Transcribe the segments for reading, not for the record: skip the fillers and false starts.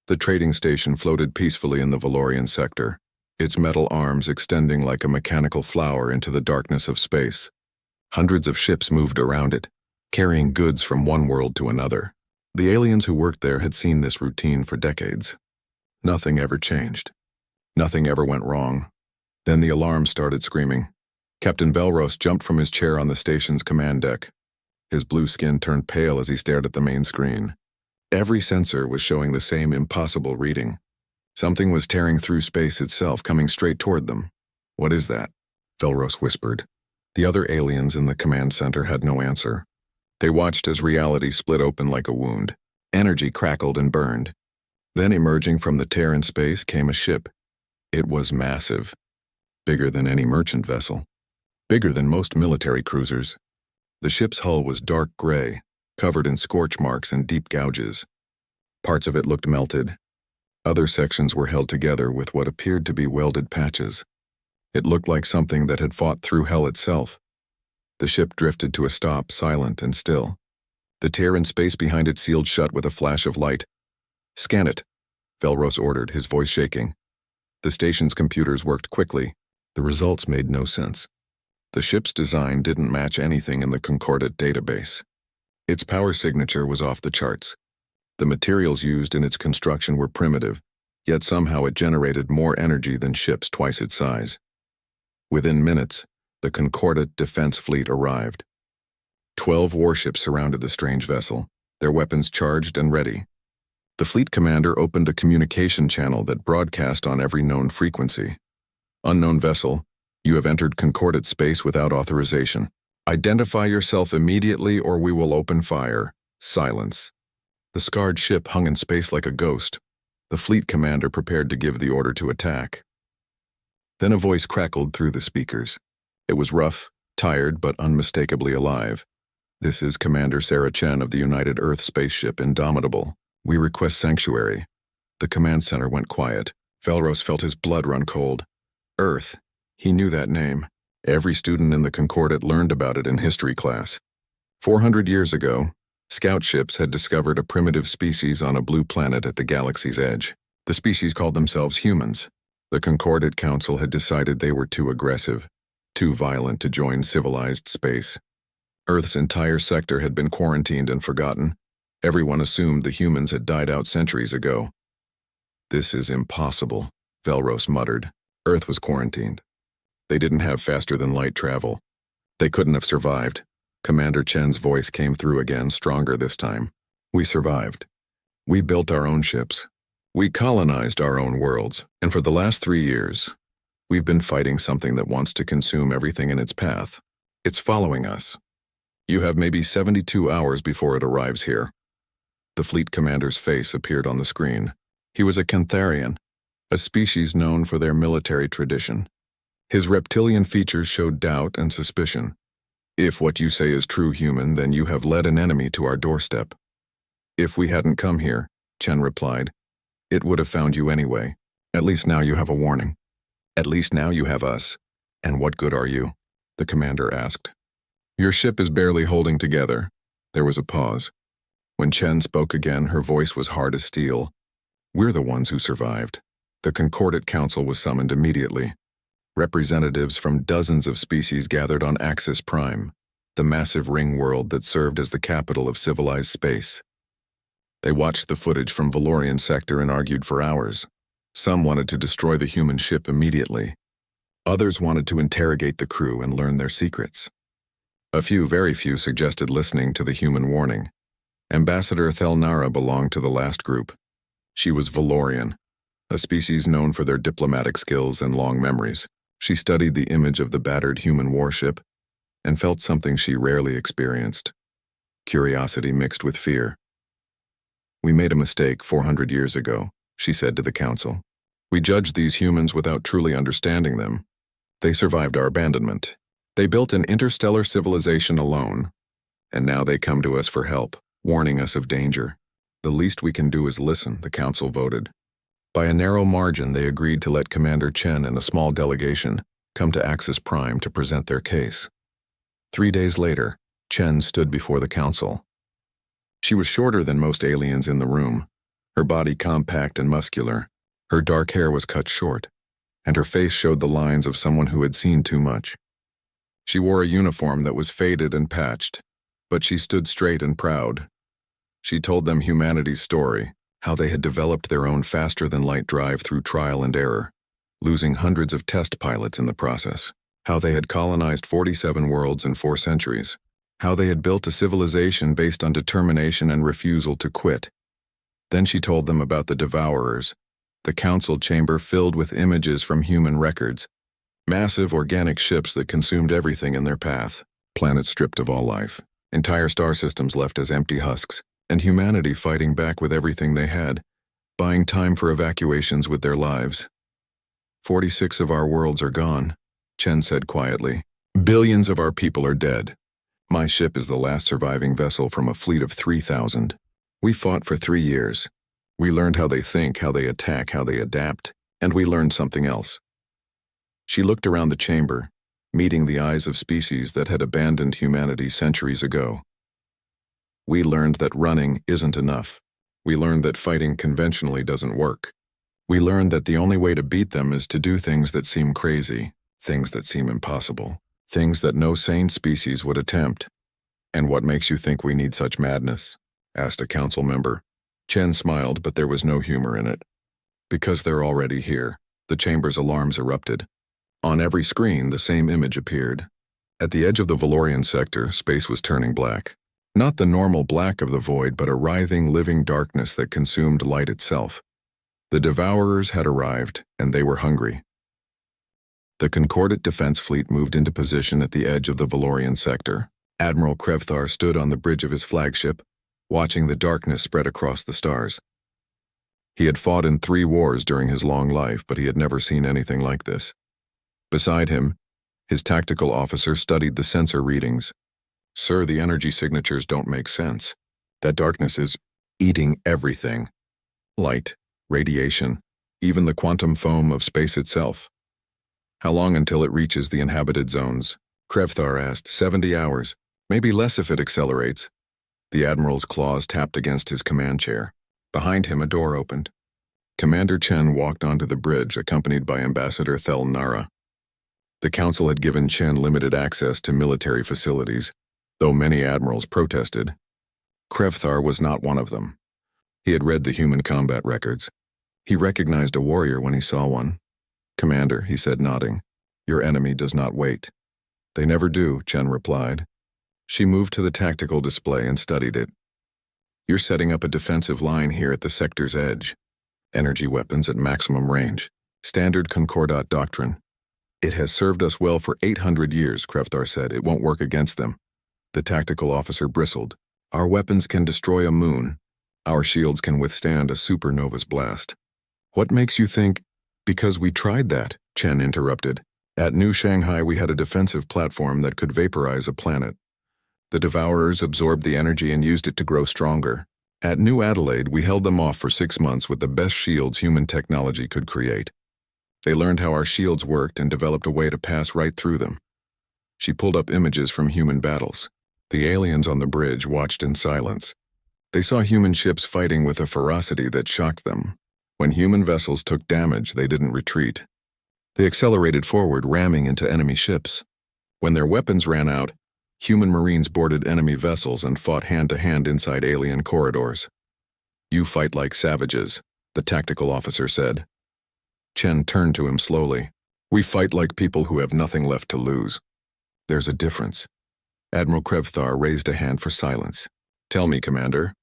The trading station floated peacefully in the Valorian sector, its metal arms extending like a mechanical flower into the darkness of space. Hundreds of ships moved around it, carrying goods from one world to another. The aliens who worked there had seen this routine for decades. Nothing ever changed. Nothing ever went wrong. Then the alarm started screaming. Captain Velros jumped from his chair on the station's command deck. His blue skin turned pale as he stared at the main screen. Every sensor was showing the same impossible reading. Something was tearing through space itself, coming straight toward them. "What is that?" Velros whispered. The other aliens in the command center had no answer. They watched as reality split open like a wound. Energy crackled and burned. Then emerging from the tear in space came a ship. It was massive. Bigger than any merchant vessel. Bigger than most military cruisers. The ship's hull was dark gray, covered in scorch marks and deep gouges. Parts of it looked melted. Other sections were held together with what appeared to be welded patches. It looked like something that had fought through hell itself. The ship drifted to a stop, silent and still. The tear in space behind it sealed shut with a flash of light. "Scan it," Velros ordered, his voice shaking. The station's computers worked quickly. The results made no sense. The ship's design didn't match anything in the Concordat database. Its power signature was off the charts. The materials used in its construction were primitive, yet somehow it generated more energy than ships twice its size. Within minutes, the Concordat defense fleet arrived. 12 warships surrounded the strange vessel, their weapons charged and ready. The fleet commander opened a communication channel that broadcast on every known frequency. "Unknown vessel, you have entered Concordat space without authorization. Identify yourself immediately or we will open fire. Silence." The scarred ship hung in space like a ghost. The fleet commander prepared to give the order to attack. Then a voice crackled through the speakers. It was rough, tired, but unmistakably alive. "This is Commander Sarah Chen of the United Earth spaceship Indomitable. We request sanctuary." The command center went quiet. Velros felt his blood run cold. Earth. He knew that name. Every student in the Concordat learned about it in history class. 400 years ago, scout ships had discovered a primitive species on a blue planet at the galaxy's edge. The species called themselves humans. The Concordat Council had decided they were too aggressive, too violent to join civilized space. Earth's entire sector had been quarantined and forgotten. Everyone assumed the humans had died out centuries ago. "This is impossible," Velros muttered. Earth was quarantined. They didn't have faster-than-light travel. They couldn't have survived. Commander Chen's voice came through again, stronger this time. "We survived. We built our own ships. We colonized our own worlds, and for the last 3 years, we've been fighting something that wants to consume everything in its path. It's following us. You have maybe 72 hours before it arrives here." The fleet commander's face appeared on the screen. He was a Cantharian, a species known for their military tradition. His reptilian features showed doubt and suspicion. "If what you say is true, human, then you have led an enemy to our doorstep." "If we hadn't come here," Chen replied, "it would have found you anyway. At least now you have a warning. At least now you have us. And what good are you?" the commander asked. "Your ship is barely holding together." There was a pause. When Chen spoke again, her voice was hard as steel. "We're the ones who survived." The Concordat Council was summoned immediately. Representatives from dozens of species gathered on Axis Prime, the massive ring world that served as the capital of civilized space. They watched the footage from Valorian sector and argued for hours. Some wanted to destroy the human ship immediately. Others wanted to interrogate the crew and learn their secrets. A few, very few, suggested listening to the human warning. Ambassador Thelnara belonged to the last group. She was Valorian, a species known for their diplomatic skills and long memories. She studied the image of the battered human warship and felt something she rarely experienced: curiosity mixed with fear. "We made a mistake 400 years ago," she said to the council. "We judged these humans without truly understanding them. They survived our abandonment. They built an interstellar civilization alone, and now they come to us for help, warning us of danger. The least we can do is listen," the council voted. By a narrow margin, they agreed to let Commander Chen and a small delegation come to Axis Prime to present their case. 3 days later, Chen stood before the council. She was shorter than most aliens in the room. her body compact and muscular. Her dark hair was cut short, and her face showed the lines of someone who had seen too much. She wore a uniform that was faded and patched, but she stood straight and proud. She told them humanity's story, how they had developed their own faster-than-light drive through trial and error, losing hundreds of test pilots in the process, how they had colonized 47 worlds in 4 centuries, how they had built a civilization based on determination and refusal to quit. Then she told them about the Devourers, the council chamber filled with images from human records, massive organic ships that consumed everything in their path, planets stripped of all life, entire star systems left as empty husks, and humanity fighting back with everything they had, buying time for evacuations with their lives. 46 of our worlds are gone, Chen said quietly. Billions of our people are dead. My ship is the last surviving vessel from a fleet of 3,000. We fought for 3 years. We learned how they think, how they attack, how they adapt, and we learned something else. She looked around the chamber, meeting the eyes of species that had abandoned humanity centuries ago. We learned that running isn't enough. We learned that fighting conventionally doesn't work. We learned that the only way to beat them is to do things that seem crazy, things that seem impossible, things that no sane species would attempt. And what makes you think we need such madness? Asked a council member. Chen smiled, but there was no humor in it. Because they're already here, the chamber's alarms erupted. On every screen, the same image appeared. At the edge of the Valorian sector, space was turning black. Not the normal black of the void, but a writhing, living darkness that consumed light itself. The Devourers had arrived, and they were hungry. The Concordat Defense Fleet moved into position at the edge of the Valorian sector. Admiral Krevthar stood on the bridge of his flagship, watching the darkness spread across the stars. He had fought in 3 wars during his long life, but he had never seen anything like this. Beside him, his tactical officer studied the sensor readings. Sir, the energy signatures don't make sense. That darkness is eating everything. Light, radiation, even the quantum foam of space itself. How long until it reaches the inhabited zones? Krevthar asked. 70 hours, maybe less if it accelerates. The Admiral's claws tapped against his command chair. Behind him, a door opened. Commander Chen walked onto the bridge, accompanied by Ambassador Thel Nara. The Council had given Chen limited access to military facilities, though many admirals protested. Krevthar was not one of them. He had read the human combat records. He recognized a warrior when he saw one. Commander, he said, nodding, your enemy does not wait. They never do, Chen replied. She moved to the tactical display and studied it. You're setting up a defensive line here at the sector's edge. Energy weapons at maximum range. Standard Concordat doctrine. It has served us well for 800 years, Krevthar said. It won't work against them. The tactical officer bristled. Our weapons can destroy a moon. Our shields can withstand a supernova's blast. What makes you think? Because we tried that, Chen interrupted. At New Shanghai we had a defensive platform that could vaporize a planet. The Devourers absorbed the energy and used it to grow stronger. At New Adelaide we held them off for 6 months with the best shields human technology could create. They learned how our shields worked and developed a way to pass right through them. She pulled up images from human battles. The aliens on the bridge watched in silence. They saw human ships fighting with a ferocity that shocked them. When human vessels took damage, they didn't retreat. They accelerated forward, ramming into enemy ships. When their weapons ran out, human marines boarded enemy vessels and fought hand-to-hand inside alien corridors. You fight like savages, the tactical officer said. Chen turned to him slowly. We fight like people who have nothing left to lose. There's a difference. Admiral Krevthar raised a hand for silence. Tell me, Commander,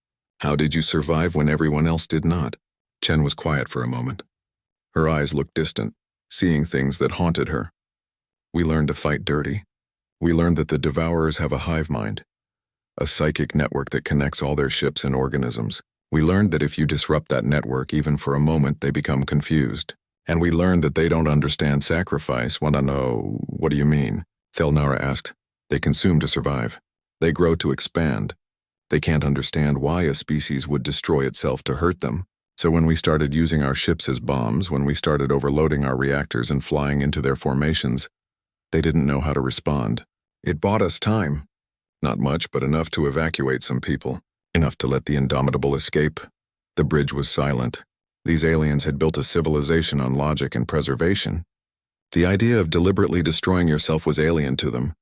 how did you survive when everyone else did not? Chen was quiet for a moment. Her eyes looked distant, seeing things that haunted her. We learned to fight dirty. We learned that the Devourers have a hive mind, a psychic network that connects all their ships and organisms. We learned that if you disrupt that network even for a moment, they become confused. And we learned that they don't understand sacrifice. Want to know, what do you mean? Thelnara asked. They consume to survive. They grow to expand. They can't understand why a species would destroy itself to hurt them. So when we started using our ships as bombs, when we started overloading our reactors and flying into their formations, they didn't know how to respond. It bought us time. Not much, but enough to evacuate some people. Enough to let the Indomitable escape. The bridge was silent. These aliens had built a civilization on logic and preservation. The idea of deliberately destroying yourself was alien to them.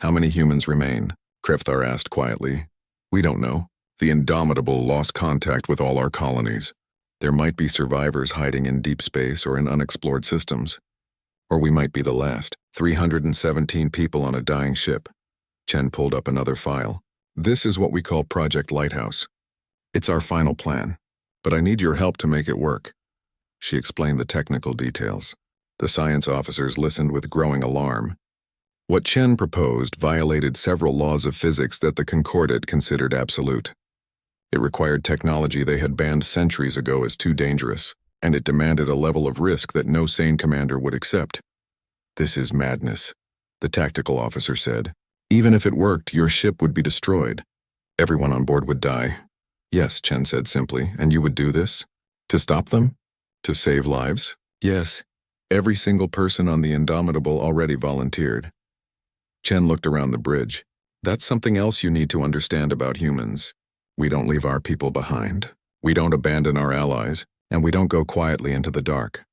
How many humans remain? Krefthar asked quietly. We don't know. The Indomitable lost contact with all our colonies. There might be survivors hiding in deep space or in unexplored systems. Or we might be the last. 317 people on a dying ship. Chen pulled up another file. This is what we call Project Lighthouse. It's our final plan, but I need your help to make it work. She explained the technical details. The science officers listened with growing alarm. What Chen proposed violated several laws of physics that the Concordat considered absolute. It required technology they had banned centuries ago as too dangerous, and it demanded a level of risk that no sane commander would accept. This is madness, the tactical officer said. Even if it worked, your ship would be destroyed. Everyone on board would die. Yes, Chen said simply, and you would do this? To stop them? To save lives? Yes. Every single person on the Indomitable already volunteered. Chen looked around the bridge. That's something else you need to understand about humans. We don't leave our people behind. We don't abandon our allies, and we don't go quietly into the dark.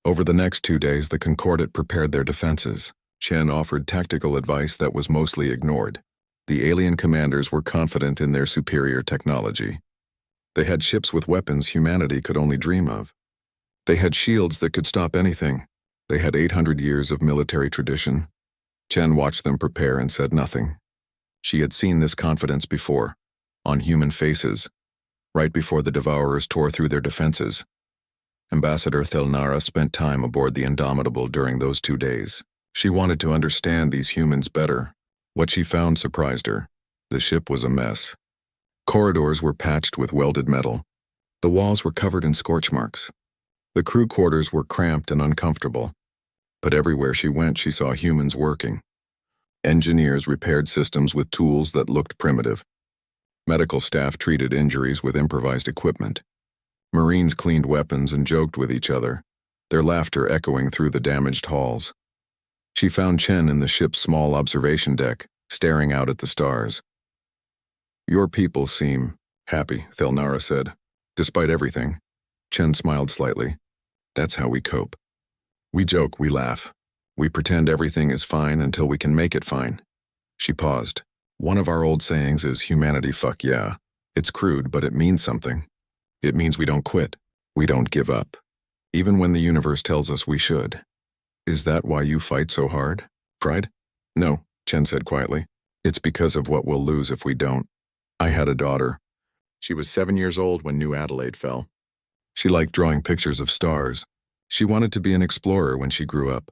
Over the next 2 days, the Concordat prepared their defenses. Chen offered tactical advice that was mostly ignored. The alien commanders were confident in their superior technology. They had ships with weapons humanity could only dream of. They had shields that could stop anything. They had 800 years of military tradition. Chen watched them prepare and said nothing. She had seen this confidence before, on human faces, right before the Devourers tore through their defenses. Ambassador Thelnara spent time aboard the Indomitable during those 2 days. She wanted to understand these humans better. What she found surprised her. The ship was a mess. Corridors were patched with welded metal. The walls were covered in scorch marks. The crew quarters were cramped and uncomfortable. But everywhere she went, she saw humans working. Engineers repaired systems with tools that looked primitive. Medical staff treated injuries with improvised equipment. Marines cleaned weapons and joked with each other, their laughter echoing through the damaged halls. She found Chen in the ship's small observation deck, staring out at the stars. Your people seem happy, Thelnara said. Despite everything. Chen smiled slightly. That's how we cope. We joke, we laugh. We pretend everything is fine until we can make it fine. She paused. One of our old sayings is humanity fuck yeah. It's crude, but it means something. It means we don't quit. We don't give up. Even when the universe tells us we should. Is that why you fight so hard? Pride? No, Chen said quietly. It's because of what we'll lose if we don't. I had a daughter. She was 7 years old when New Adelaide fell. She liked drawing pictures of stars. She wanted to be an explorer when she grew up.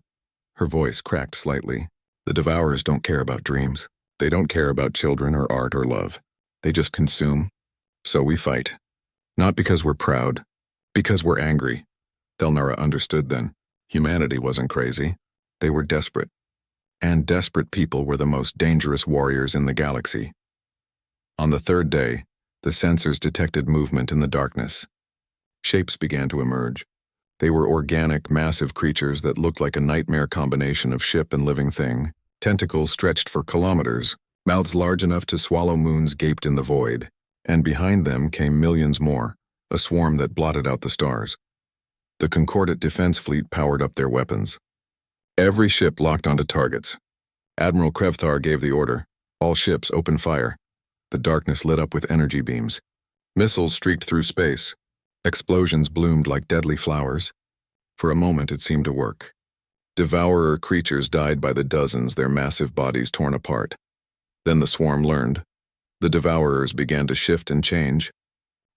Her voice cracked slightly. The Devourers don't care about dreams. They don't care about children or art or love. They just consume. So we fight. Not because we're proud. Because we're angry. Thelnara understood then. Humanity wasn't crazy. They were desperate. And desperate people were the most dangerous warriors in the galaxy. On the 3rd day, the sensors detected movement in the darkness. Shapes began to emerge. They were organic, massive creatures that looked like a nightmare combination of ship and living thing. Tentacles stretched for kilometers, mouths large enough to swallow moons gaped in the void, and behind them came millions more, a swarm that blotted out the stars. The Concordat defense fleet powered up their weapons. Every ship locked onto targets. Admiral Krefthar gave the order. All ships open fire. The darkness lit up with energy beams. Missiles streaked through space. Explosions bloomed like deadly flowers. For a moment it seemed to work. Devourer creatures died by the dozens, their massive bodies torn apart. Then the swarm learned. The Devourers began to shift and change.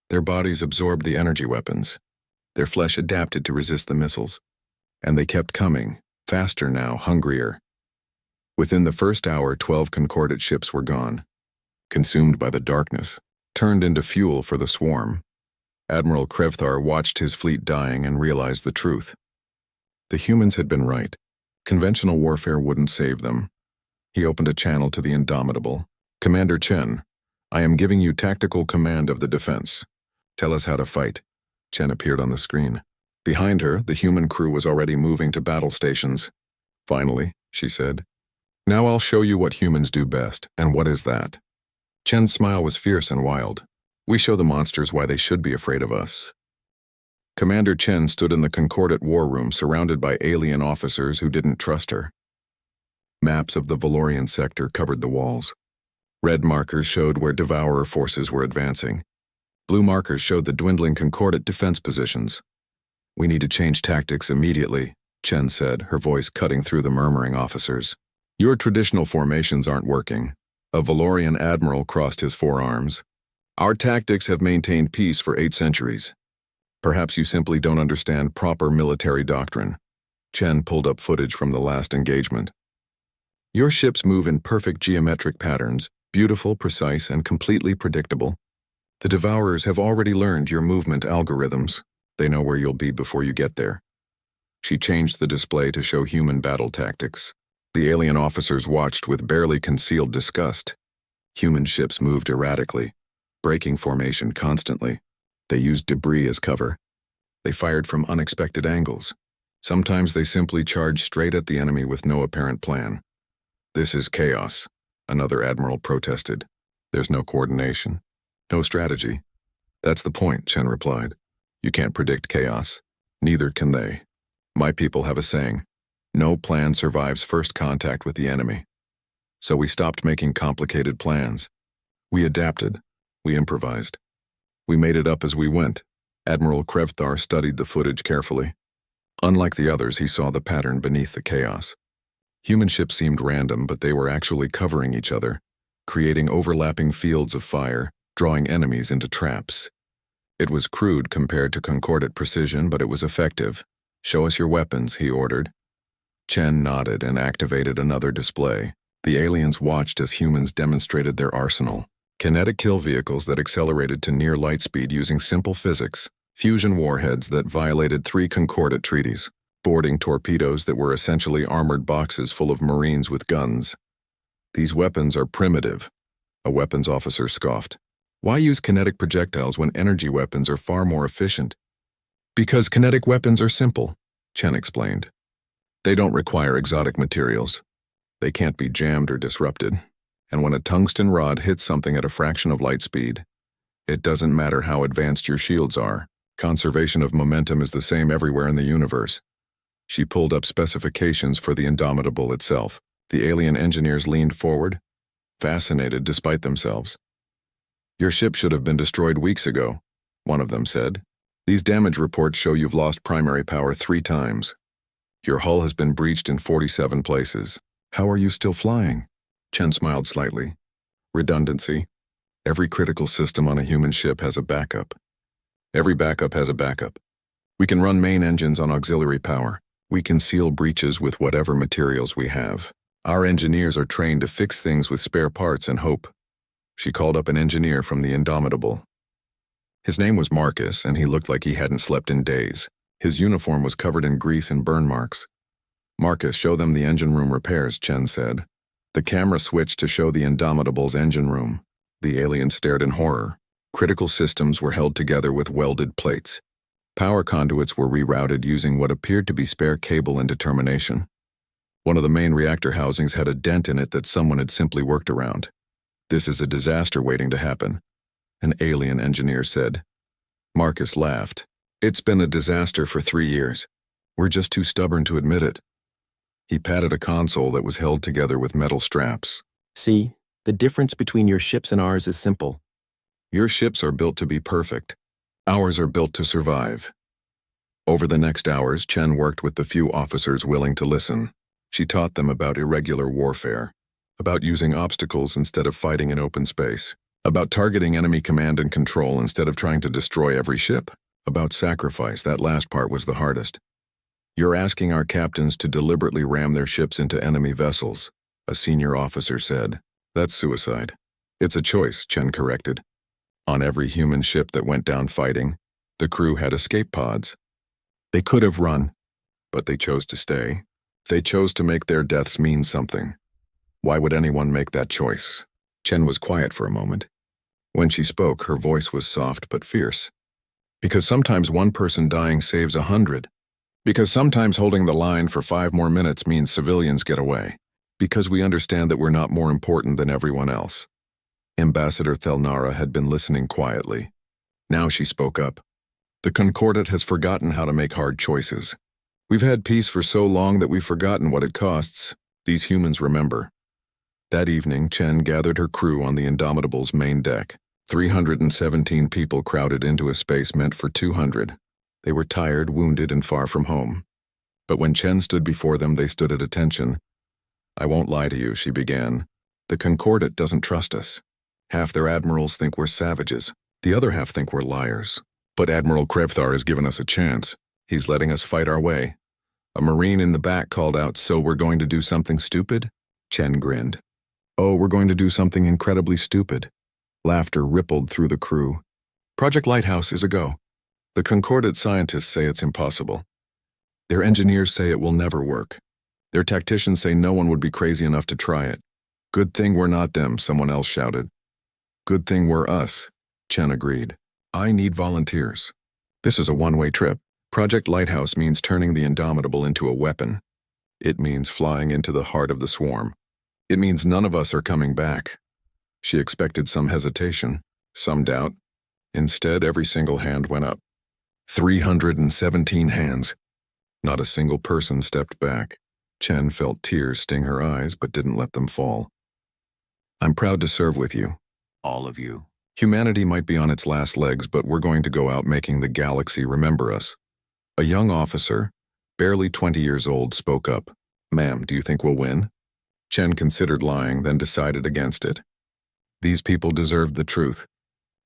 Their bodies absorbed the energy weapons. Their flesh adapted to resist the missiles. And they kept coming, faster now, hungrier. Within the first hour, 12 Concordat ships were gone. Consumed by the darkness, turned into fuel for the swarm. Admiral Krefthar watched his fleet dying and realized the truth. The humans had been right. Conventional warfare wouldn't save them. He opened a channel to the Indomitable. Commander Chen, I am giving you tactical command of the defense. Tell us how to fight. Chen appeared on the screen. Behind her, the human crew was already moving to battle stations. Finally, she said. Now I'll show you what humans do best, and what is that? Chen's smile was fierce and wild. We show the monsters why they should be afraid of us. Commander Chen stood in the Concordate war room surrounded by alien officers who didn't trust her. Maps of the Valorian sector covered the walls. Red markers showed where Devourer forces were advancing. Blue markers showed the dwindling Concordate defense positions. We need to change tactics immediately, Chen said, her voice cutting through the murmuring officers. Your traditional formations aren't working. A Valorian admiral crossed his forearms. Our tactics have maintained peace for 8 centuries. Perhaps you simply don't understand proper military doctrine. Chen pulled up footage from the last engagement. Your ships move in perfect geometric patterns, beautiful, precise, and completely predictable. The Devourers have already learned your movement algorithms. They know where you'll be before you get there. She changed the display to show human battle tactics. The alien officers watched with barely concealed disgust. Human ships moved erratically, breaking formation constantly. They used debris as cover. They fired from unexpected angles. Sometimes they simply charged straight at the enemy with no apparent plan. This is chaos, another admiral protested. There's no coordination, no strategy. That's the point, Chen replied. You can't predict chaos. Neither can they. My people have a saying, no plan survives first contact with the enemy. So we stopped making complicated plans. We adapted. We improvised. We made it up as we went. Admiral Krevthar studied the footage carefully. Unlike the others, he saw the pattern beneath the chaos. Human ships seemed random, but they were actually covering each other, creating overlapping fields of fire, drawing enemies into traps. It was crude compared to Concordate precision, but it was effective. Show us your weapons, he ordered. Chen nodded and activated another display. The aliens watched as humans demonstrated their arsenal. Kinetic kill vehicles that accelerated to near light speed using simple physics, fusion warheads that violated 3 Concordate treaties, boarding torpedoes that were essentially armored boxes full of Marines with guns. These weapons are primitive, a weapons officer scoffed. Why use kinetic projectiles when energy weapons are far more efficient? Because kinetic weapons are simple, Chen explained. They don't require exotic materials. They can't be jammed or disrupted. And when a tungsten rod hits something at a fraction of light speed, it doesn't matter how advanced your shields are. Conservation of momentum is the same everywhere in the universe. She pulled up specifications for the Indomitable itself. The alien engineers leaned forward, fascinated despite themselves. Your ship should have been destroyed weeks ago, one of them said. These damage reports show you've lost primary power 3 times. Your hull has been breached in 47 places. How are you still flying? Chen smiled slightly. Redundancy. Every critical system on a human ship has a backup. Every backup has a backup. We can run main engines on auxiliary power. We can seal breaches with whatever materials we have. Our engineers are trained to fix things with spare parts and hope. She called up an engineer from the Indomitable. His name was Marcus, and he looked like he hadn't slept in days. His uniform was covered in grease and burn marks. Marcus, show them the engine room repairs, Chen said. The camera switched to show the Indomitable's engine room. The alien stared in horror. Critical systems were held together with welded plates. Power conduits were rerouted using what appeared to be spare cable and determination. One of the main reactor housings had a dent in it that someone had simply worked around. This is a disaster waiting to happen, an alien engineer said. Marcus laughed. It's been a disaster for 3 years. We're just too stubborn to admit it. He patted a console that was held together with metal straps. See, the difference between your ships and ours is simple. Your ships are built to be perfect. Ours are built to survive. Over the next hours, Chen worked with the few officers willing to listen. She taught them about irregular warfare, about using obstacles instead of fighting in open space, about targeting enemy command and control instead of trying to destroy every ship, about sacrifice. That last part was the hardest. You're asking our captains to deliberately ram their ships into enemy vessels, a senior officer said. That's suicide. It's a choice, Chen corrected. On every human ship that went down fighting, the crew had escape pods. They could have run, but they chose to stay. They chose to make their deaths mean something. Why would anyone make that choice? Chen was quiet for a moment. When she spoke, her voice was soft but fierce. Because sometimes one person dying saves 100. Because sometimes holding the line for 5 more minutes means civilians get away. Because we understand that we're not more important than everyone else. Ambassador Thelnara had been listening quietly. Now she spoke up. The Concordat has forgotten how to make hard choices. We've had peace for so long that we've forgotten what it costs. These humans remember. That evening, Chen gathered her crew on the Indomitable's main deck. 317 people crowded into a space meant for 200. They were tired, wounded, and far from home. But when Chen stood before them, they stood at attention. "I won't lie to you," she began. "The Concordat doesn't trust us. Half their admirals think we're savages. The other half think we're liars. But Admiral Krevthar has given us a chance. He's letting us fight our way." A Marine in the back called out, "So we're going to do something stupid?" Chen grinned. "Oh, we're going to do something incredibly stupid." Laughter rippled through the crew. "Project Lighthouse is a go. The Concordat scientists say it's impossible. Their engineers say it will never work. Their tacticians say no one would be crazy enough to try it. Good thing we're not them," someone else shouted. "Good thing we're us," Chen agreed. "I need volunteers. This is a one-way trip. Project Lighthouse means turning the Indomitable into a weapon. It means flying into the heart of the swarm. It means none of us are coming back." She expected some hesitation, some doubt. Instead, every single hand went up. 317 hands. Not a single person stepped back. Chen felt tears sting her eyes but didn't let them fall. "I'm proud to serve with you. All of you. Humanity might be on its last legs, but we're going to go out making the galaxy remember us." A young officer, barely 20 years old, spoke up. "Ma'am, do you think we'll win?" Chen considered lying, then decided against it. These people deserved the truth.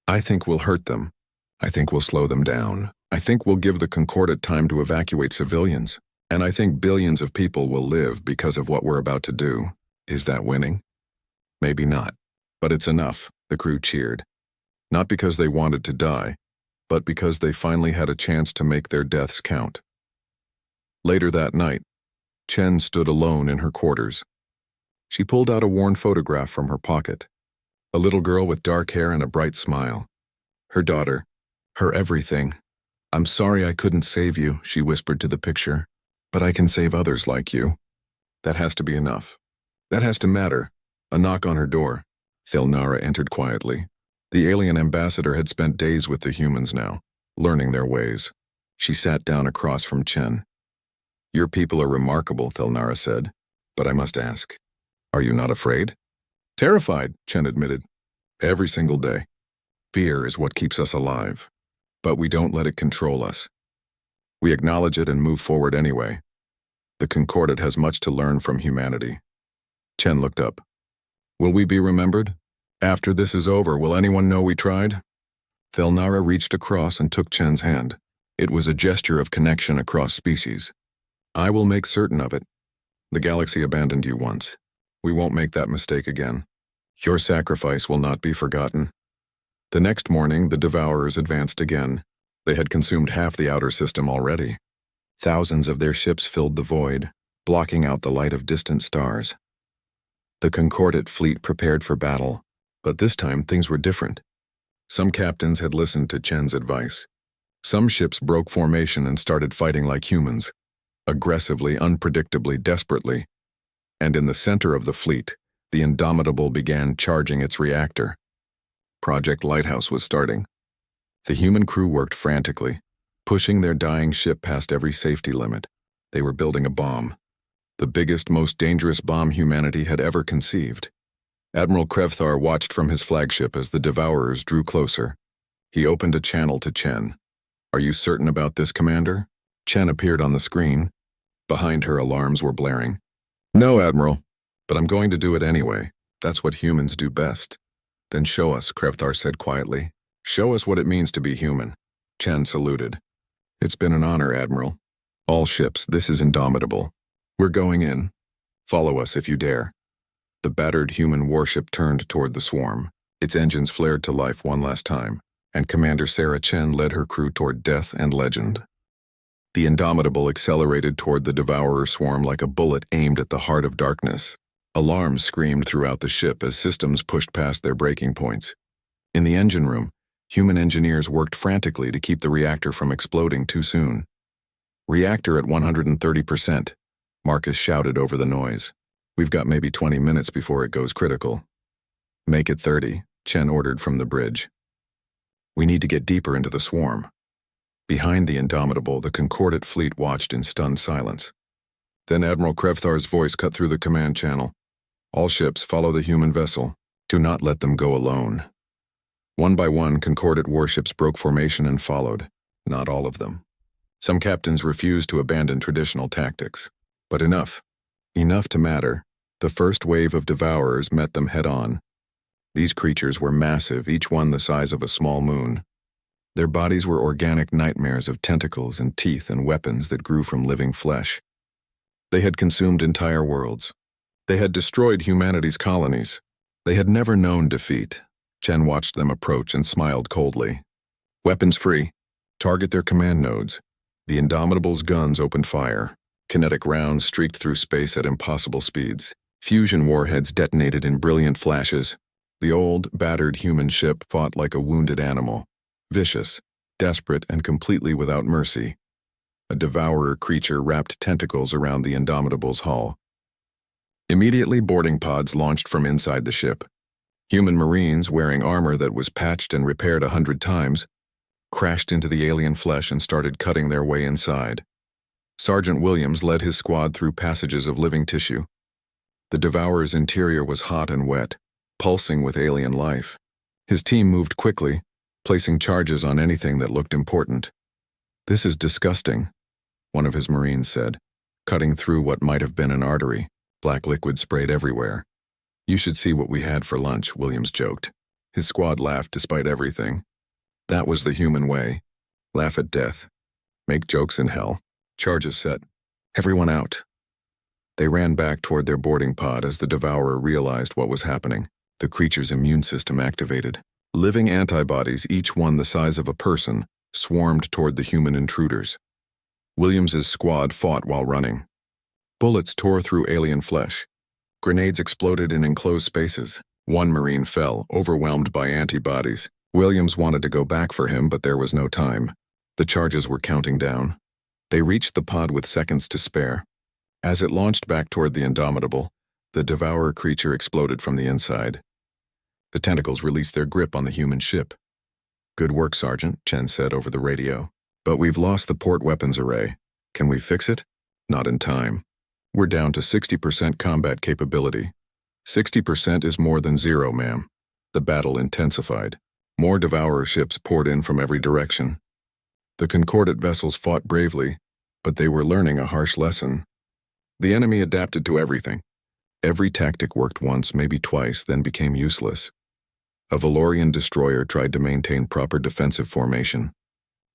"I think we'll hurt them. I think we'll slow them down. I think we'll give the Concordat time to evacuate civilians. And I think billions of people will live because of what we're about to do. Is that winning?" "Maybe not. But it's enough," the crew cheered. Not because they wanted to die, but because they finally had a chance to make their deaths count. Later that night, Chen stood alone in her quarters. She pulled out a worn photograph from her pocket. A little girl with dark hair and a bright smile. Her daughter. Her everything. "I'm sorry I couldn't save you," she whispered to the picture. "But I can save others like you." That has to be enough. That has to matter. A knock on her door. Thelnara entered quietly. The alien ambassador had spent days with the humans now, learning their ways. She sat down across from Chen. "Your people are remarkable," Thelnara said. "But I must ask, are you not afraid?" "Terrified," Chen admitted. "Every single day. Fear is what keeps us alive. But we don't let it control us. We acknowledge it and move forward anyway. The Concordat has much to learn from humanity." Chen looked up. "Will we be remembered? After this is over, will anyone know we tried?" Thelnara reached across and took Chen's hand. It was a gesture of connection across species. "I will make certain of it. The galaxy abandoned you once. We won't make that mistake again. Your sacrifice will not be forgotten." The next morning, the Devourers advanced again. They had consumed half the outer system already. Thousands of their ships filled the void, blocking out the light of distant stars. The Concordat fleet prepared for battle, but this time things were different. Some captains had listened to Chen's advice. Some ships broke formation and started fighting like humans, aggressively, unpredictably, desperately. And in the center of the fleet, the Indomitable began charging its reactor. Project Lighthouse was starting. The human crew worked frantically, pushing their dying ship past every safety limit. They were building a bomb. The biggest, most dangerous bomb humanity had ever conceived. Admiral Krevthar watched from his flagship as the Devourers drew closer. He opened a channel to Chen. "Are you certain about this, Commander?" Chen appeared on the screen. Behind her, alarms were blaring. "No, Admiral, but I'm going to do it anyway. That's what humans do best." "Then show us," Krevthar said quietly. "Show us what it means to be human." Chen saluted. "It's been an honor, Admiral. All ships, this is Indomitable. We're going in. Follow us if you dare." The battered human warship turned toward the swarm. Its engines flared to life one last time, and Commander Sarah Chen led her crew toward death and legend. The Indomitable accelerated toward the Devourer swarm like a bullet aimed at the heart of darkness. Alarms screamed throughout the ship as systems pushed past their breaking points. In the engine room, human engineers worked frantically to keep the reactor from exploding too soon. "Reactor at 130%, Marcus shouted over the noise. "We've got maybe 20 minutes before it goes critical." "Make it 30, Chen ordered from the bridge. We need to get deeper into the swarm. Behind the Indomitable, the Concordat fleet watched in stunned silence. Then Admiral Krevthar's voice cut through the command channel. All ships follow the human vessel. Do not let them go alone. One by one, Concordat warships broke formation and followed. Not all of them. Some captains refused to abandon traditional tactics. But enough. Enough to matter. The first wave of devourers met them head-on. These creatures were massive, each one the size of a small moon. Their bodies were organic nightmares of tentacles and teeth and weapons that grew from living flesh. They had consumed entire worlds. They had destroyed humanity's colonies. They had never known defeat. Chen watched them approach and smiled coldly. Weapons free. Target their command nodes. The Indomitable's guns opened fire. Kinetic rounds streaked through space at impossible speeds. Fusion warheads detonated in brilliant flashes. The old, battered human ship fought like a wounded animal. Vicious, desperate, and completely without mercy. A devourer creature wrapped tentacles around the Indomitable's hull. Immediately, boarding pods launched from inside the ship. Human Marines, wearing armor that was patched and repaired 100 times, crashed into the alien flesh and started cutting their way inside. Sergeant Williams led his squad through passages of living tissue. The Devourer's interior was hot and wet, pulsing with alien life. His team moved quickly, placing charges on anything that looked important. "This is disgusting," one of his Marines said, cutting through what might have been an artery. Black liquid sprayed everywhere. "You should see what we had for lunch," Williams joked. His squad laughed despite everything. That was the human way. Laugh at death. Make jokes in hell. Charges set. Everyone out. They ran back toward their boarding pod as the Devourer realized what was happening. The creature's immune system activated. Living antibodies, each one the size of a person, swarmed toward the human intruders. Williams's squad fought while running. Bullets tore through alien flesh. Grenades exploded in enclosed spaces. One Marine fell, overwhelmed by antibodies. Williams wanted to go back for him, but there was no time. The charges were counting down. They reached the pod with seconds to spare. As it launched back toward the Indomitable, the Devourer creature exploded from the inside. The tentacles released their grip on the human ship. "Good work, Sergeant," Chen said over the radio. "But we've lost the port weapons array. Can we fix it?" "Not in time. We're down to 60% combat capability. 60% is more than zero, ma'am." The battle intensified. More Devourer ships poured in from every direction. The Concordat vessels fought bravely, but they were learning a harsh lesson. The enemy adapted to everything. Every tactic worked once, maybe twice, then became useless. A Valorian destroyer tried to maintain proper defensive formation.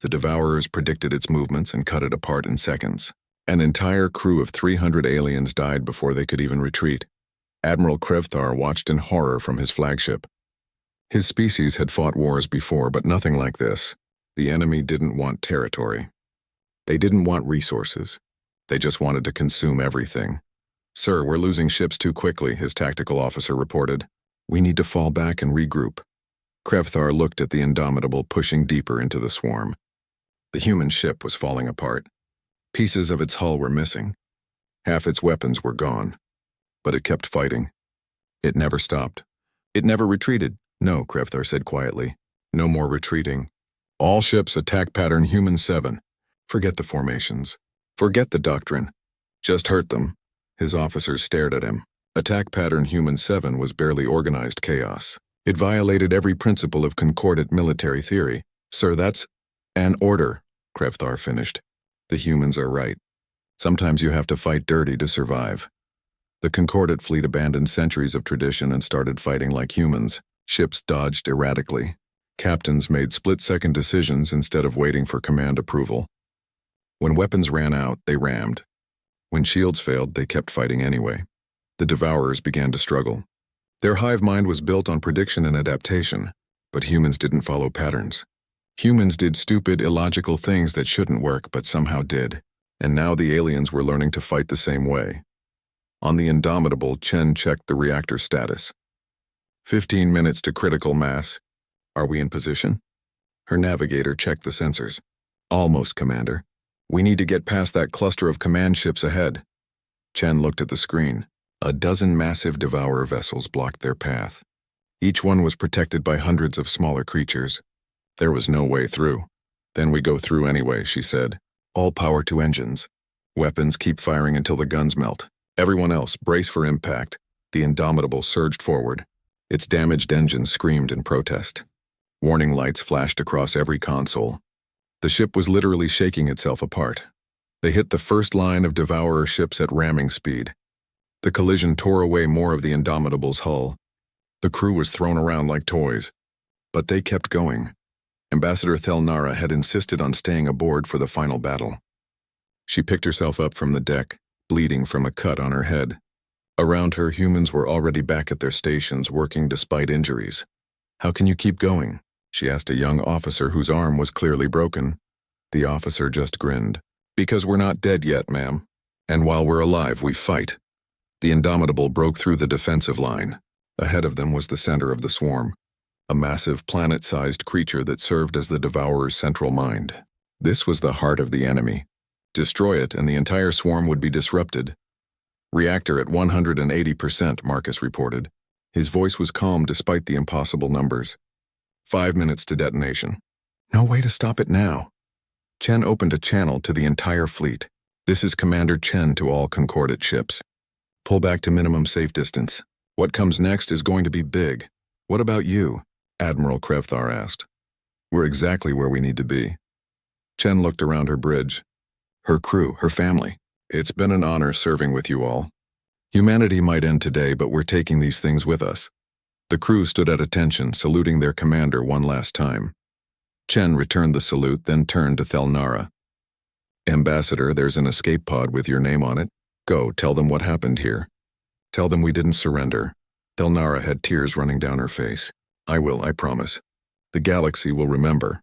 The Devourers predicted its movements and cut it apart in seconds. An entire crew of 300 aliens died before they could even retreat. Admiral Krevthar watched in horror from his flagship. His species had fought wars before, but nothing like this. The enemy didn't want territory. They didn't want resources. They just wanted to consume everything. "Sir, we're losing ships too quickly," his tactical officer reported. "We need to fall back and regroup." Krevthar looked at the Indomitable pushing deeper into the swarm. The human ship was falling apart. Pieces of its hull were missing. Half its weapons were gone. But it kept fighting. It never stopped. It never retreated. "No," Krevthar said quietly. "No more retreating. All ships attack pattern Human 7. Forget the formations. Forget the doctrine. Just hurt them." His officers stared at him. Attack pattern Human 7 was barely organized chaos. It violated every principle of Concordat military theory. "Sir, that's an order," Krevthar finished. "The humans are right. Sometimes you have to fight dirty to survive." The Concordat fleet abandoned centuries of tradition and started fighting like humans. Ships dodged erratically. Captains made split-second decisions instead of waiting for command approval. When weapons ran out, they rammed. When shields failed, they kept fighting anyway. The Devourers began to struggle. Their hive mind was built on prediction and adaptation, but humans didn't follow patterns. Humans did stupid, illogical things that shouldn't work, but somehow did. And now the aliens were learning to fight the same way. On the Indomitable, Chen checked the reactor status. 15 minutes to critical mass. Are we in position? Her navigator checked the sensors. Almost, Commander. We need to get past that cluster of command ships ahead. Chen looked at the screen. A dozen massive Devourer vessels blocked their path. Each one was protected by hundreds of smaller creatures. There was no way through. Then we go through anyway, she said. All power to engines. Weapons keep firing until the guns melt. Everyone else, brace for impact. The Indomitable surged forward. Its damaged engines screamed in protest. Warning lights flashed across every console. The ship was literally shaking itself apart. They hit the first line of Devourer ships at ramming speed. The collision tore away more of the Indomitable's hull. The crew was thrown around like toys. But they kept going. Ambassador Thelnara had insisted on staying aboard for the final battle. She picked herself up from the deck, bleeding from a cut on her head. Around her, humans were already back at their stations working despite injuries. "How can you keep going?" she asked a young officer whose arm was clearly broken. The officer just grinned. "Because we're not dead yet, ma'am. And while we're alive, we fight." The Indomitable broke through the defensive line. Ahead of them was the center of the swarm, a massive planet-sized creature that served as the Devourer's central mind. This was the heart of the enemy. Destroy it and the entire swarm would be disrupted. "Reactor at 180%, Marcus reported. His voice was calm despite the impossible numbers. 5 minutes to detonation. "No way to stop it now." Chen opened a channel to the entire fleet. "This is Commander Chen to all Concordate ships. Pull back to minimum safe distance. What comes next is going to be big. What about you?" Admiral Krevthar asked. "We're exactly where we need to be." Chen looked around her bridge. Her crew, her family. "It's been an honor serving with you all. Humanity might end today, but we're taking these things with us." The crew stood at attention, saluting their commander one last time. Chen returned the salute, then turned to Thelnara. "Ambassador, there's an escape pod with your name on it. Go, tell them what happened here. Tell them we didn't surrender." Thelnara had tears running down her face. "I will, I promise. The galaxy will remember."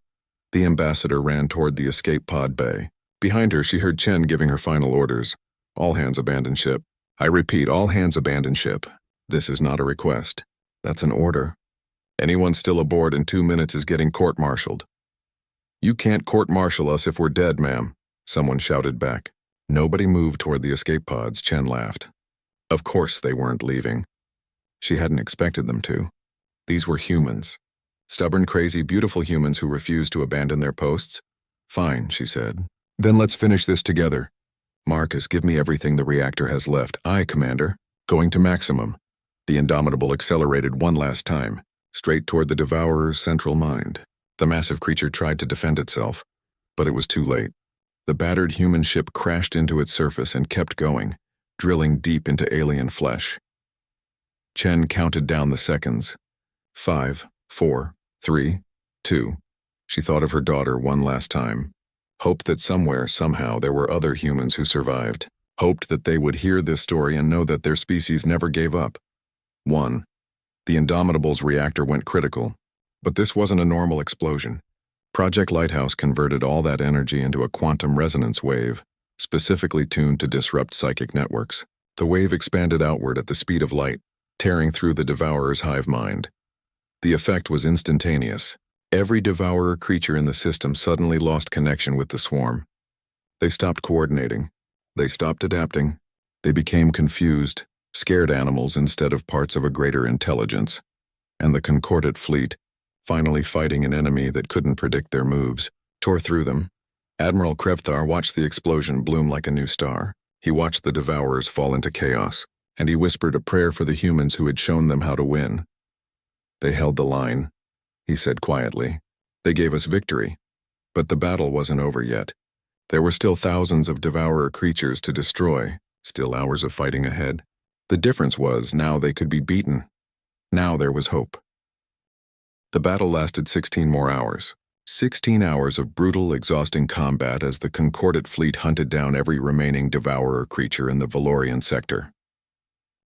The ambassador ran toward the escape pod bay. Behind her, she heard Chen giving her final orders. "All hands abandon ship. I repeat, all hands abandon ship. This is not a request. That's an order. Anyone still aboard in 2 minutes is getting court-martialed." "You can't court-martial us if we're dead, ma'am," someone shouted back. Nobody moved toward the escape pods. Chen laughed. Of course they weren't leaving. She hadn't expected them to. These were humans. Stubborn, crazy, beautiful humans who refused to abandon their posts. "Fine," she said. "Then let's finish this together. Marcus, give me everything the reactor has left." "Aye, Commander. Going to maximum." The Indomitable accelerated one last time, straight toward the Devourer's central mind. The massive creature tried to defend itself, but it was too late. The battered human ship crashed into its surface and kept going, drilling deep into alien flesh. Chen counted down the seconds. 5, 4, 3, 2. She thought of her daughter one last time. Hoped that somewhere, somehow, there were other humans who survived. Hoped that they would hear this story and know that their species never gave up. 1. The Indomitable's reactor went critical. But this wasn't a normal explosion. Project Lighthouse converted all that energy into a quantum resonance wave, specifically tuned to disrupt psychic networks. The wave expanded outward at the speed of light, tearing through the Devourer's hive mind. The effect was instantaneous. Every Devourer creature in the system suddenly lost connection with the swarm. They stopped coordinating. They stopped adapting. They became confused, scared animals instead of parts of a greater intelligence. And the Concordate fleet, finally fighting an enemy that couldn't predict their moves, tore through them. Admiral Krevthar watched the explosion bloom like a new star. He watched the Devourers fall into chaos, and he whispered a prayer for the humans who had shown them how to win. "They held the line," he said quietly. "They gave us victory. But the battle wasn't over yet. There were still thousands of Devourer creatures to destroy, still hours of fighting ahead. The difference was, now they could be beaten. Now there was hope." The battle lasted 16 more hours. 16 hours of brutal, exhausting combat as the Concordate fleet hunted down every remaining Devourer creature in the Valorian sector.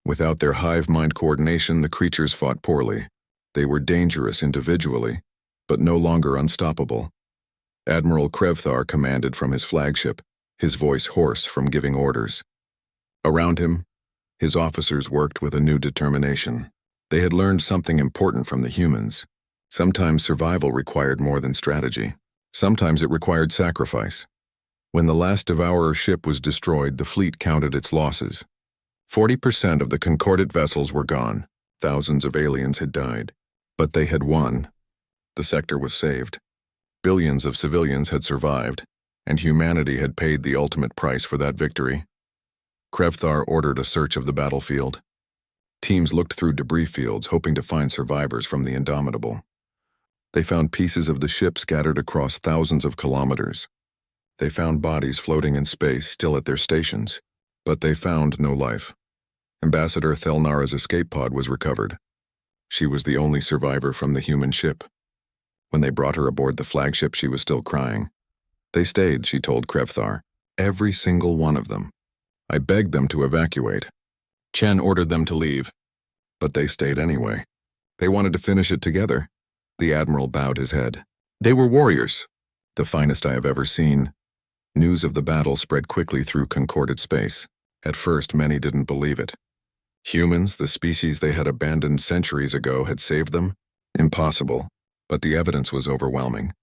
Without their hive mind coordination, the creatures fought poorly. They were dangerous individually, but no longer unstoppable. Admiral Krevthar commanded from his flagship, his voice hoarse from giving orders. Around him, his officers worked with a new determination. They had learned something important from the humans. Sometimes survival required more than strategy. Sometimes it required sacrifice. When the last Devourer ship was destroyed, the fleet counted its losses. 40% of the Concordate vessels were gone. Thousands of aliens had died. But they had won. The sector was saved. Billions of civilians had survived, and humanity had paid the ultimate price for that victory. Krevthar ordered a search of the battlefield. Teams looked through debris fields, hoping to find survivors from the Indomitable. They found pieces of the ship scattered across thousands of kilometers. They found bodies floating in space, still at their stations, but they found no life. Ambassador Thelnara's escape pod was recovered. She was the only survivor from the human ship. When they brought her aboard the flagship, she was still crying. They stayed, she told Krevthar. Every single one of them. I begged them to evacuate. Chen ordered them to leave. But they stayed anyway. They wanted to finish it together. The Admiral bowed his head. They were warriors. The finest I have ever seen. News of the battle spread quickly through concorded space. At first, many didn't believe it. Humans, the species they had abandoned centuries ago, had saved them? Impossible. But the evidence was overwhelming.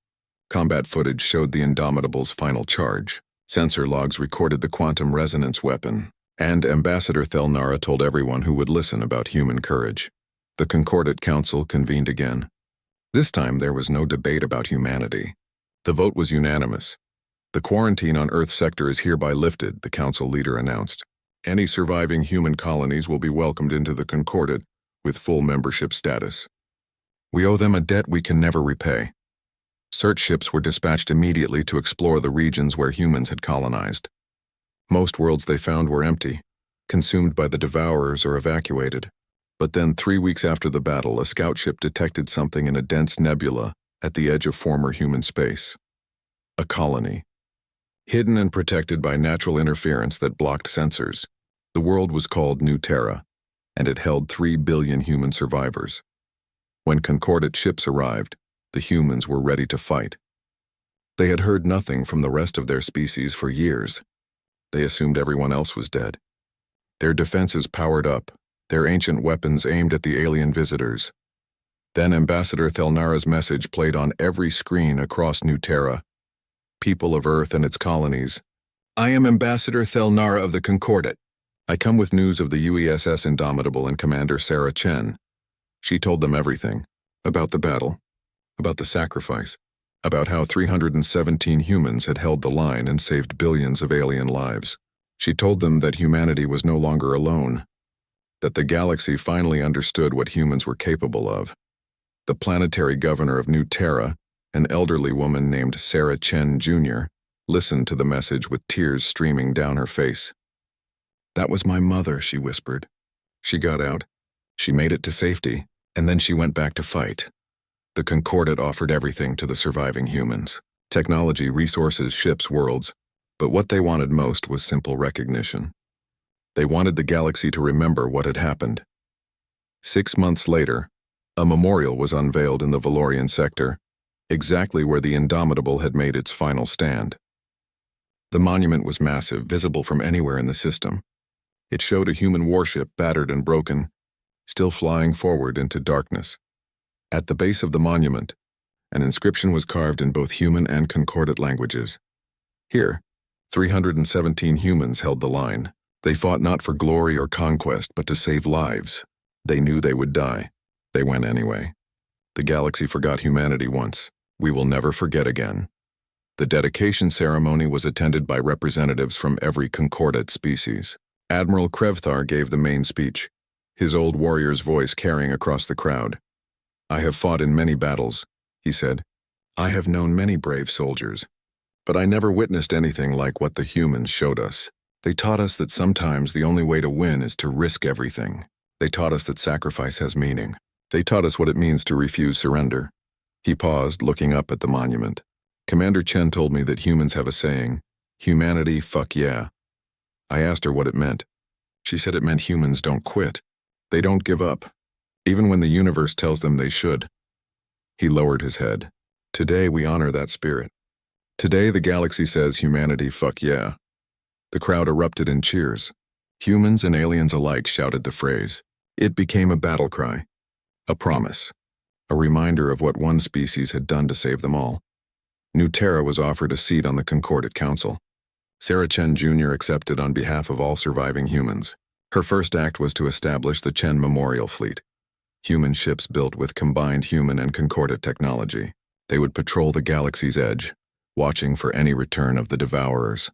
Combat footage showed the Indomitable's final charge. Sensor logs recorded the quantum resonance weapon. And Ambassador Thelnara told everyone who would listen about human courage. The Concordate Council convened again. This time there was no debate about humanity. The vote was unanimous. The quarantine on Earth sector is hereby lifted, the council leader announced. Any surviving human colonies will be welcomed into the Concordate with full membership status. We owe them a debt we can never repay. Search ships were dispatched immediately to explore the regions where humans had colonized. Most worlds they found were empty, consumed by the Devourers or evacuated. But then 3 weeks after the battle, a scout ship detected something in a dense nebula at the edge of former human space. A colony. Hidden and protected by natural interference that blocked sensors, the world was called New Terra, and it held 3 billion human survivors. When Concordate ships arrived, the humans were ready to fight. They had heard nothing from the rest of their species for years. They assumed everyone else was dead. Their defenses powered up, their ancient weapons aimed at the alien visitors. Then Ambassador Thelnara's message played on every screen across New Terra. People of Earth and its colonies. I am Ambassador Thelnara of the Concordate. I come with news of the UESS Indomitable and Commander Sarah Chen. She told them everything. About the battle. About the sacrifice. About how 317 humans had held the line and saved billions of alien lives. She told them that humanity was no longer alone. That the galaxy finally understood what humans were capable of. The planetary governor of New Terra, an elderly woman named Sarah Chen Jr., listened to the message with tears streaming down her face. That was my mother, she whispered. She got out. She made it to safety, and then she went back to fight. The Concordate offered everything to the surviving humans. Technology, resources, ships, worlds. But what they wanted most was simple recognition. They wanted the galaxy to remember what had happened. 6 months later, a memorial was unveiled in the Valorian sector, exactly where the Indomitable had made its final stand. The monument was massive, visible from anywhere in the system. It showed a human warship, battered and broken, still flying forward into darkness. At the base of the monument, an inscription was carved in both human and concordate languages. Here, 317 humans held the line. They fought not for glory or conquest, but to save lives. They knew they would die. They went anyway. The galaxy forgot humanity once. We will never forget again. The dedication ceremony was attended by representatives from every concordate species. Admiral Krevthar gave the main speech, his old warrior's voice carrying across the crowd. I have fought in many battles, he said. I have known many brave soldiers. But I never witnessed anything like what the humans showed us. They taught us that sometimes the only way to win is to risk everything. They taught us that sacrifice has meaning. They taught us what it means to refuse surrender. He paused, looking up at the monument. Commander Chen told me that humans have a saying, humanity, fuck yeah. I asked her what it meant. She said it meant humans don't quit. They don't give up, even when the universe tells them they should. He lowered his head. Today we honor that spirit. Today the galaxy says humanity, fuck yeah. The crowd erupted in cheers. Humans and aliens alike shouted the phrase. It became a battle cry. A promise. A reminder of what one species had done to save them all. New Terra was offered a seat on the Concordate Council. Sarah Chen Jr. accepted on behalf of all surviving humans. Her first act was to establish the Chen Memorial Fleet. Human ships built with combined human and concordate technology. They would patrol the galaxy's edge, watching for any return of the Devourers.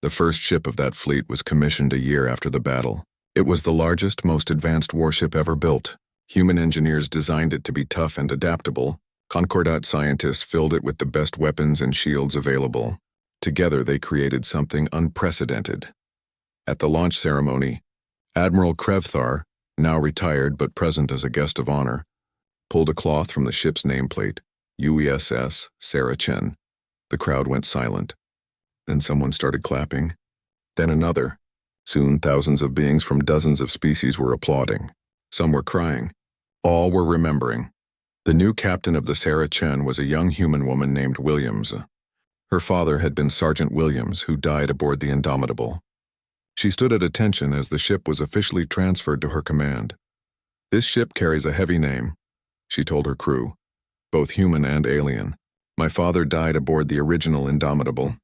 The first ship of that fleet was commissioned a year after the battle. It was the largest, most advanced warship ever built. Human engineers designed it to be tough and adaptable. Concordate scientists filled it with the best weapons and shields available. Together they created something unprecedented. At the launch ceremony, Admiral Krevthar, now retired but present as a guest of honor, pulled a cloth from the ship's nameplate, UESS Sarah Chen. The crowd went silent. Then someone started clapping. Then another. Soon thousands of beings from dozens of species were applauding. Some were crying. All were remembering. The new captain of the Sarah Chen was a young human woman named Williams. Her father had been Sergeant Williams, who died aboard the Indomitable. She stood at attention as the ship was officially transferred to her command. "This ship carries a heavy name," she told her crew, both human and alien. "My father died aboard the original Indomitable.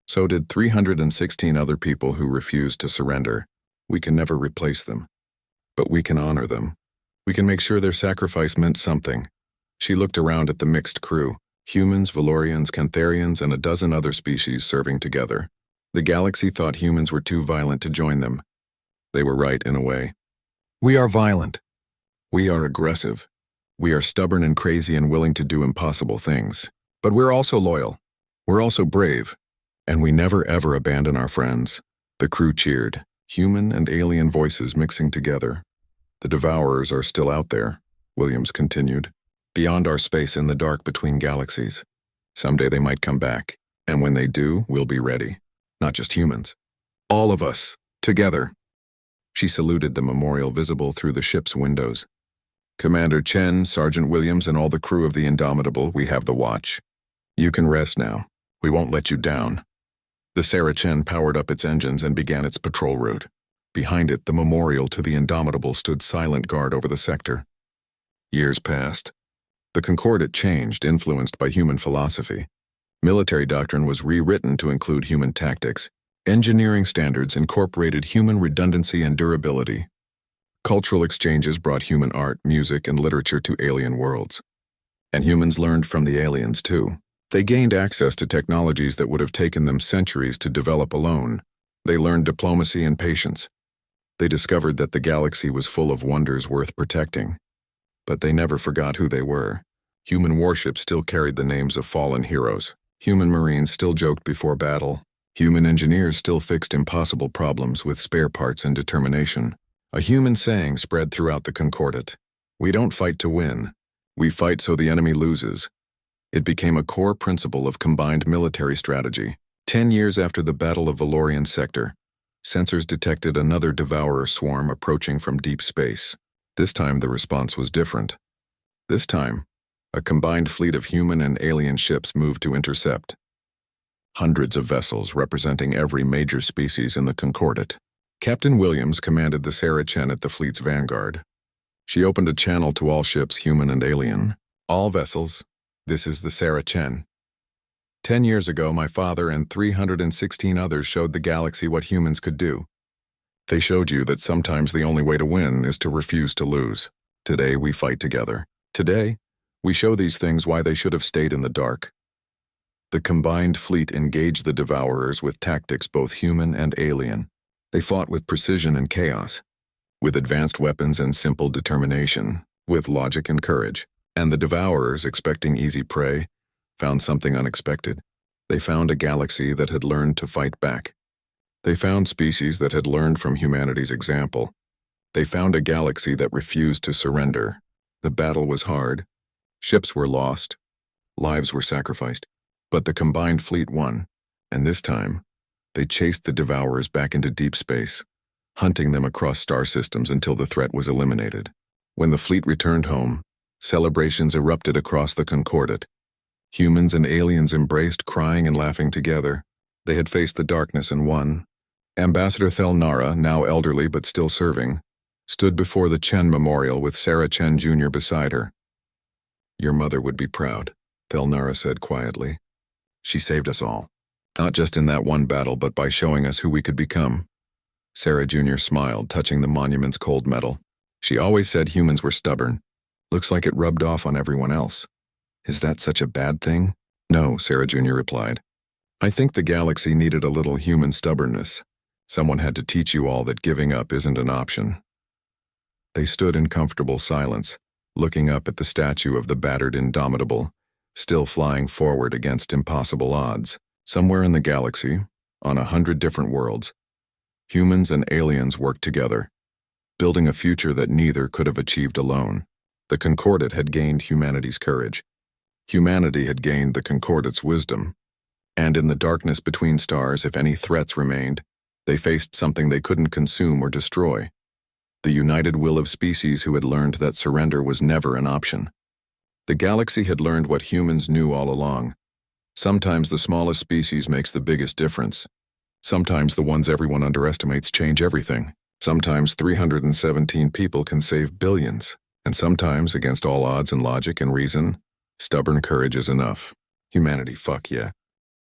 So did 316 other people who refused to surrender. We can never replace them. But we can honor them. We can make sure their sacrifice meant something." She looked around at the mixed crew, humans, Valorians, Cantharians, and a dozen other species serving together. The galaxy thought humans were too violent to join them. They were right in a way. "We are violent. We are aggressive. We are stubborn and crazy and willing to do impossible things. But we're also loyal. We're also brave. And we never ever abandon our friends." The crew cheered, human and alien voices mixing together. "The Devourers are still out there," Williams continued, "beyond our space in the dark between galaxies. Someday they might come back, and when they do, we'll be ready. Not just humans. All of us, together." She saluted the memorial visible through the ship's windows. "Commander Chen, Sergeant Williams, and all the crew of the Indomitable, we have the watch. You can rest now. We won't let you down." The Sarah Chen powered up its engines and began its patrol route. Behind it, the memorial to the Indomitable stood silent guard over the sector. Years passed. The Concordate changed, influenced by human philosophy. Military doctrine was rewritten to include human tactics. Engineering standards incorporated human redundancy and durability. Cultural exchanges brought human art, music, and literature to alien worlds. And humans learned from the aliens, too. They gained access to technologies that would have taken them centuries to develop alone. They learned diplomacy and patience. They discovered that the galaxy was full of wonders worth protecting. But they never forgot who they were. Human warships still carried the names of fallen heroes. Human marines still joked before battle. Human engineers still fixed impossible problems with spare parts and determination. A human saying spread throughout the Concordate: "We don't fight to win. We fight so the enemy loses." It became a core principle of combined military strategy. 10 years after the Battle of Valorian Sector, sensors detected another Devourer swarm approaching from deep space. This time the response was different. This time, a combined fleet of human and alien ships moved to intercept. Hundreds of vessels representing every major species in the Concordate. Captain Williams commanded the Sarah Chen at the fleet's vanguard. She opened a channel to all ships, human and alien. "All vessels, this is the Sarah Chen. 10 years ago, my father and 316 others showed the galaxy what humans could do. They showed you that sometimes the only way to win is to refuse to lose. Today, we fight together. Today, we show these things why they should have stayed in the dark." The combined fleet engaged the Devourers with tactics both human and alien. They fought with precision and chaos, with advanced weapons and simple determination, with logic and courage. And the Devourers, expecting easy prey, found something unexpected. They found a galaxy that had learned to fight back. They found species that had learned from humanity's example. They found a galaxy that refused to surrender. The battle was hard. Ships were lost. Lives were sacrificed. But the combined fleet won, and this time, they chased the Devourers back into deep space, hunting them across star systems until the threat was eliminated. When the fleet returned home, celebrations erupted across the Concordate. Humans and aliens embraced, crying and laughing together. They had faced the darkness and won. Ambassador Thelnara, now elderly but still serving, stood before the Chen Memorial with Sarah Chen Jr. beside her. "Your mother would be proud," Thelnara said quietly. "She saved us all, not just in that one battle, but by showing us who we could become." Sarah Jr. smiled, touching the monument's cold metal. She always said humans were stubborn. Looks like it rubbed off on everyone else. Is that such a bad thing? No, Sarah Jr. replied. I think the galaxy needed a little human stubbornness. Someone had to teach you all that giving up isn't an option. They stood in comfortable silence, looking up at the statue of the battered Indomitable, still flying forward against impossible odds. Somewhere in the galaxy, on 100 different worlds, humans and aliens worked together, building a future that neither could have achieved alone. The Concordat had gained humanity's courage. Humanity had gained the Concordat's wisdom. And in the darkness between stars, if any threats remained, they faced something they couldn't consume or destroy. The united will of species who had learned that surrender was never an option. The galaxy had learned what humans knew all along. Sometimes the smallest species makes the biggest difference. Sometimes the ones everyone underestimates change everything. Sometimes 317 people can save billions. And sometimes, against all odds and logic and reason, stubborn courage is enough. Humanity, fuck yeah.